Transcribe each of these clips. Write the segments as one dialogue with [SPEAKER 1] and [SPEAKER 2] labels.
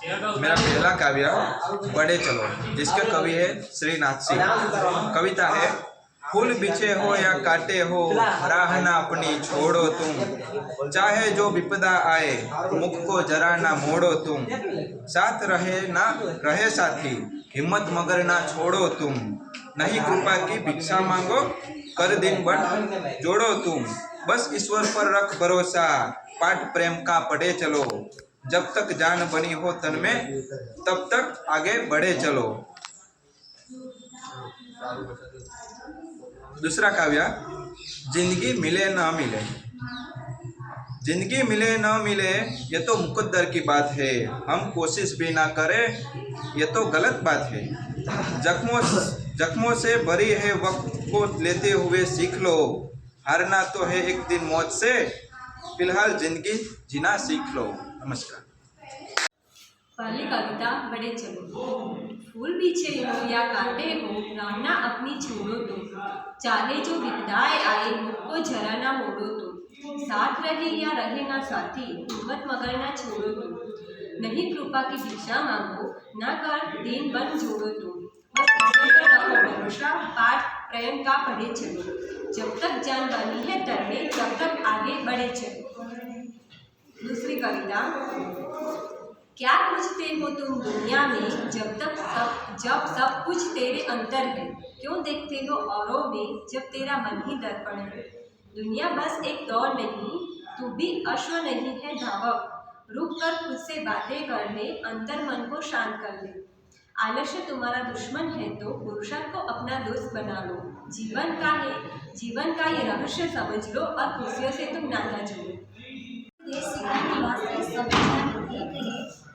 [SPEAKER 1] मेरा पहला काव्य बड़े चलो, जिसके कवि है श्रीनाथ सिंह। कविता है, फूल बिछे हो या काटे हो, राह ना अपनी छोड़ो तुम। चाहे जो विपदा आए, मुख को जरा ना मोड़ो तुम। साथ रहे ना रहे साथी, हिम्मत मगर ना छोड़ो तुम। नहीं कृपा की भिक्षा मांगो, कर दिन बन जोड़ो तुम। बस ईश्वर पर रख भरोसा, पाठ प्रेम का पढ़े चलो। जब तक जान बनी हो तन में, तब तक आगे बढ़े चलो। दूसरा काव्य, जिंदगी मिले ना मिले। जिंदगी मिले न मिले ये तो मुकद्दर की बात है, हम कोशिश भी ना करें ये तो गलत बात है। जख्मों जख्मों से भरी है वक्त को लेते हुए सीख लो। हारना तो है एक दिन मौत से, फिलहाल जिंदगी जीना सीख लो। नमस्कार।
[SPEAKER 2] पहली कविता बड़े चलो। फूल बिछे हो या काटे हो, राहना अपनी छोड़ो तुम। चाहे जो विपदाएं आए, मुख को जरा ना मोड़ो तुम। साथ रहे या रहे ना साथी, हिम्मत मगर ना छोड़ो तुम। नहीं कृपा की भिक्षा मांगो, ना कर दीन बन जोड़ो तुम। बस ईश्वर पर रखो भरोसा, पाठ प्रेम का पढ़े चलो। जब तक जान बनी है तन में, तब तक आगे बढ़े चलो। दूसरी कविता, क्या खोजते हो तुम दुनिया में, जब सब कुछ तेरे अंदर है। क्यों देखते हो औरों में, जब तेरा मन ही दर्पण है। दुनिया बस एक दौड़ नहीं, तू भी अश्व नहीं है धावक। रुक कर खुद से बातें कर ले, अंतर मन को शांत कर ले। आलस्य तुम्हारा दुश्मन है तो पुरुषार्थ को अपना दोस्त बना लो। जीवन का ये रहस्य समझ लो, और खुशियों से तुम नाता जोड़ो।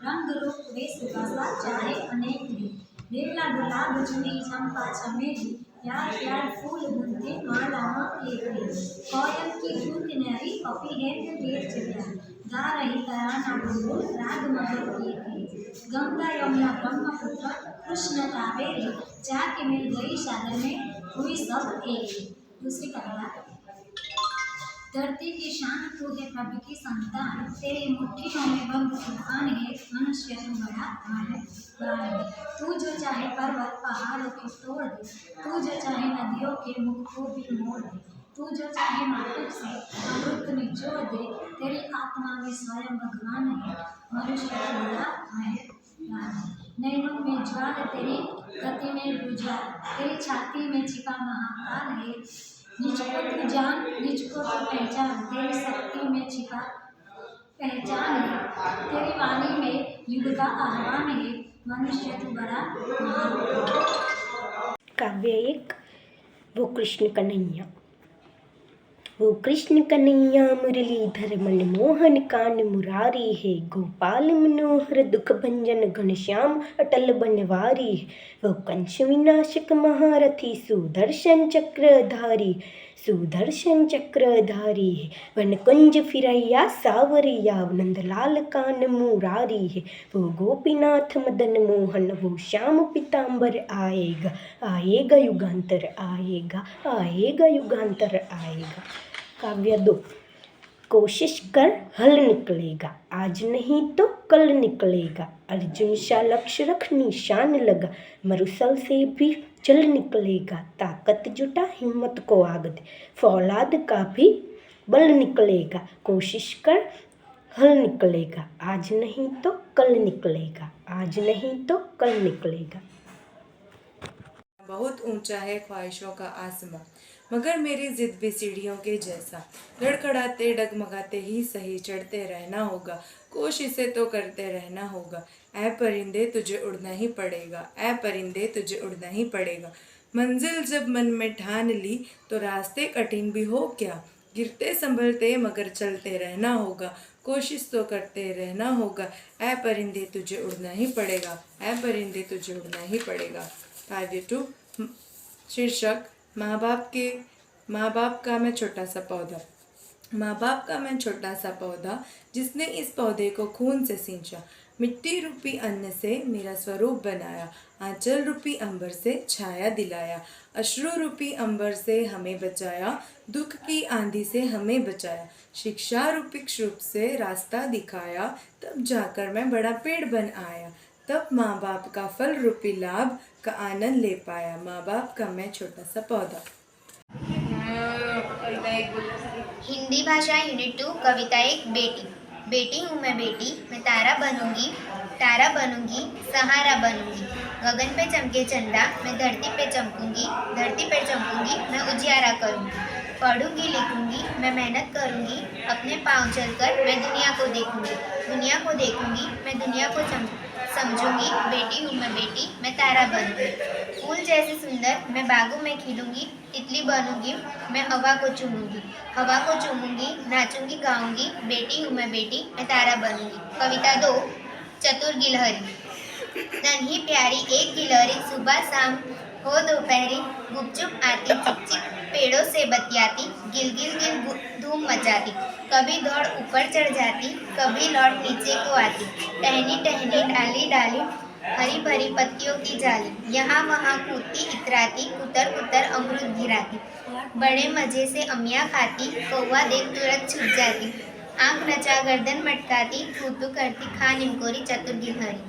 [SPEAKER 3] रंग रूप वेश भाषा चाहे अनेक ही। बेला गुलाब चुनी चंपा चमेली, प्यार प्यार फूल बुनते मालाओं एक ही। कोयल की धुन किनारी पपी है ढेर चिड़िया, गा रही तराना बुलबुल राग मधुर की थी। गंगा यमुना ब्रह्मपुत्र कृष्ण कावेरी, जाके मिल गई सागर में हुई सब एक। दूसरी कविता, धरती की शान तू है प्रभु की संतान, तेरी मुट्ठियों में बंद तूफान है, मनुष्य तू बड़ा महान है। तू जो चाहे पर्वत पहाड़ों को तोड़ दे, तू जो चाहे नदियों के मुख को भी मोड़ दे, तू जो चाहे मातुक से अमृत निचोड़ दे, तेरी आत्मा में स्वयं भगवान है, मनुष्य तू बड़ा महान है। नैनों में ज्वाल तेरी गति में बुझा, तेरी छाती में छिपा महाकाल है। निज को तू जान, निज को तू पहचान, तेरी शक्ति में छिपा पहचान है। तेरी वाणी में युग का आह्वान है, मनुष्य तू बड़ा महान।
[SPEAKER 4] काव्य एक, वो कृष्ण कन्हैया। वो कृष्ण कन्हैया मुरलीधर मनमोहन कान मुरारी है। गोपाल मनोहर दुख भंजन घनश्याम अटल बनवारी है। वो कंस विनाशक महारथी सुदर्शन चक्रधारी, सुदर्शन चक्रधारी है। वन कुंज फिरैया सावरिया, नंदलाल कान मुरारी है। वो गोपीनाथ मदन मोहन, वो श्याम पीताम्बर आएगा, आएगा युगांतर आएगा, आएगा युगांतर आएगा। काव्य दो, कोशिश कर हल निकलेगा, आज नहीं तो कल निकलेगा। अर्जुन सा लक्ष्य रख निशान लगा, मरुसल से भी चल निकलेगा। ताकत जुटा हिम्मत को आग दे, फौलाद का भी बल निकलेगा। कोशिश कर हल निकलेगा, आज नहीं तो कल निकलेगा, आज नहीं तो कल निकलेगा।
[SPEAKER 5] बहुत ऊंचा है ख्वाहिशों का आसमां, मगर मेरी जिद भी सीढ़ियों के जैसा। लड़खड़ाते डगमगाते ही सही, चढ़ते रहना होगा, कोशिशें तो करते रहना होगा। ऐ परिंदे तुझे उड़ना ही पड़ेगा, ऐ परिंदे तुझे उड़ना ही पड़ेगा। मंजिल जब मन में ठान ली तो रास्ते कठिन भी हो क्या। गिरते संभलते मगर चलते रहना होगा, कोशिश तो करते रहना होगा। ऐ परिंदे तुझे उड़ना ही पड़ेगा, ऐ परिंदे तुझे उड़ना ही पड़ेगा। काव्य 2, शीर्षक माँ बाप का मैं छोटा सा पौधा। माँ बाप का मैं छोटा सा पौधा, जिसने इस पौधे को खून से सींचा। मिट्टी रूपी अन्न से मेरा स्वरूप बनाया, आंचल रूपी अंबर से छाया दिलाया, अश्रु रूपी अंबर से हमें बचाया, दुख की आंधी से हमें बचाया, शिक्षा रूपी क्षुभ से रास्ता दिखाया, तब जाकर मैं बड़ा पेड़ बन आया, तब माँ बाप का फल रूपी लाभ का आनंद ले पाया, माँ बाप का मैं छोटा सा पौधा।
[SPEAKER 6] हिंदी भाषा यूनिट 2 कविता एक बेटी। बेटी हूँ मैं बेटी, मैं तारा बनूंगी, सहारा बनूंगी। गगन पे चमके चंदा, मैं धरती पे चमकूंगी, मैं उजियारा करूंगी। पढ़ूंगी लिखूंगी, मैं मेहनत करूंगी, अपने पाँव चलकर मैं दुनिया को देखूंगी, मैं दुनिया को समझूंगी। बेटी हूँ मैं बेटी, मैं तारा बनूंगी। फूल जैसे सुंदर मैं बागों में खिलूंगी, तितली बनूंगी, मैं हवा को चूमूंगी, नाचूंगी गाऊंगी। बेटी हूँ मैं बेटी, मैं तारा बनूंगी। कविता 2 चतुर गिलहरी। नन्ही प्यारी एक गिलहरी सुबह शाम हो दोपहरी गुपचुप आती, चिक चिक पेड़ों से बतियाती, गिल गिल गिल धूम मचाती। कभी दौड़ ऊपर चढ़ जाती, कभी लौट नीचे को आती। टहनी टहनी डाली डाली हरी भरी पत्तियों की जाली, यहाँ वहाँ कूदती इतराती, कुतर कुतर अमरूद गिराती। बड़े मजे से अमिया खाती, कौवा देख तुरंत छुप जाती। आंख नचा गर्दन मटकाती, फूटू करती खा निमकोरी चतुर गिलहरी।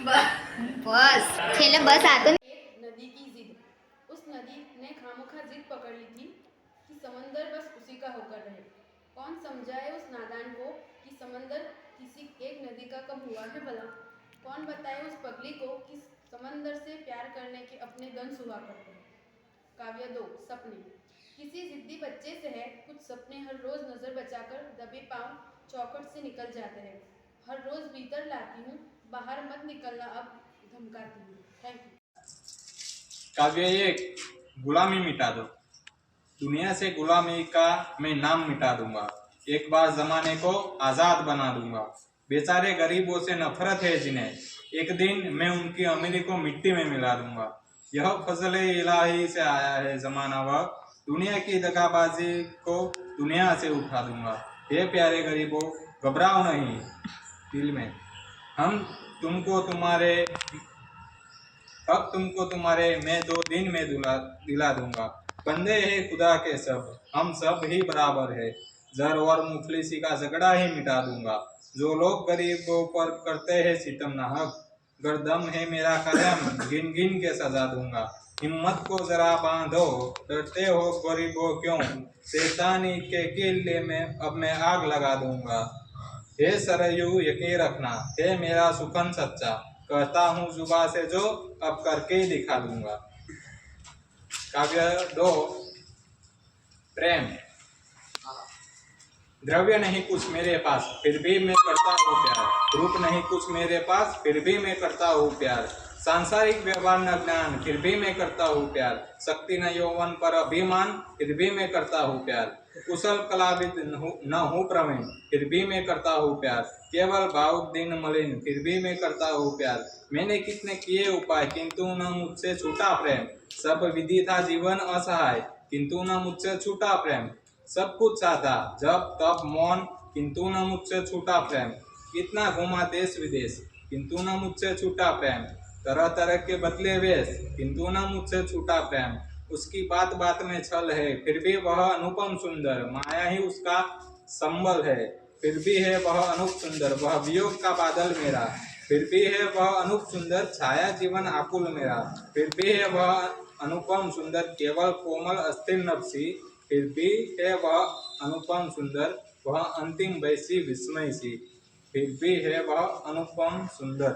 [SPEAKER 6] बस खेले बस आते
[SPEAKER 7] नदी की जिद। उस नदी ने खामोखा जिद पकड़ ली थी कि समंदर बस उसी का होकर रहे। कौन समझाए उस नादान को कि समंदर किसी एक नदी का कब हुआ है भला। कौन बताए उस पगली को कि समंदर से प्यार करने के अपने दंश हुआ करते हैं। काव्य 2 सपने। किसी जिद्दी बच्चे से है कुछ सपने हर रोज नजर बचाकर दबे पांव चौखट से निकल जाते हैं। हर रोज भीतर लाती हूँ, बाहर मत निकलना अब धमकाती हूँ। Thank you.
[SPEAKER 1] काव्य 1 गुलामी मिटा दो। दुनिया से गुलामी का मैं नाम मिटा दूंगा, एक बार जमाने को आजाद बना दूंगा। बेचारे गरीबों से नफरत है जिन्हें, एक दिन मैं उनकी अमीरी को मिट्टी में मिला दूंगा। यह फजल इलाही से आया है जमाना वक्त, दुनिया की दगाबाजी को दुनिया से उठा दूंगा। हे प्यारे गरीबों घबराओ नहीं दिल में, हम तुमको तुम्हारे मैं 2 दिन में दिला दूंगा। बंदे हैं खुदा के सब, हम सब ही बराबर है। जर और मुफलिसी का झगड़ा ही मिटा दूंगा। जो लोग गरीबों पर करते हैं सितम नाहक, गर्दम है मेरा कदम गिन गिन के सजा दूंगा। हिम्मत को जरा बांधो, डरते हो गरीबों क्यों, शैतानी के किले में अब मैं आग लगा दूंगा। हे सरयू यकीन रखना, हे मेरा सुखन सच्चा, कहता हूँ जुबा से जो अब करके ही दिखा दूंगा। काव्य 2 प्रेम। द्रव्य नहीं कुछ मेरे पास फिर भी मैं करता हूँ प्यार, रूप नहीं कुछ मेरे पास फिर भी मैं करता हूँ प्यार, सांसारिक व्यवहार न ज्ञान फिर भी मैं करता हूँ प्यार, शक्ति न यौवन पर अभिमान फिर भी मैं करता हूँ प्यार, कुशल कलाविद न हूँ प्रवीण फिर भी मैं करता हूँ प्यार, केवल भावुक दिन मलिन फिर भी मैं करता हूँ प्यार। मैंने कितने किए उपाय किंतु न मुझसे छूटा प्रेम, सब विधि था जीवन असहाय किंतु न मुझसे छूटा प्रेम, सब कुछ साधा जब तब मौन किंतु न मुझसे छूटा प्रेम, इतना घूमा देश विदेश किंतु न मुझसे छूटा प्रेम, तरह तरह के बदले वेश किंतु न मुझसे छूटा प्रेम, उसकी बात बात में छल है फिर भी वह अनुपम सुंदर, माया ही उसका संबल है फिर भी है वह अनूप सुंदर, वह वियोग का बादल मेरा फिर भी है वह अनूप सुंदर, छाया जीवन आकुल मेरा फिर भी है वह अनुपम सुंदर, केवल कोमल अस्थिर नफसी फिर भी है वह अनुपम सुंदर, वह अंतिम वैसी विस्मय सी फिर भी है वह अनुपम सुंदर।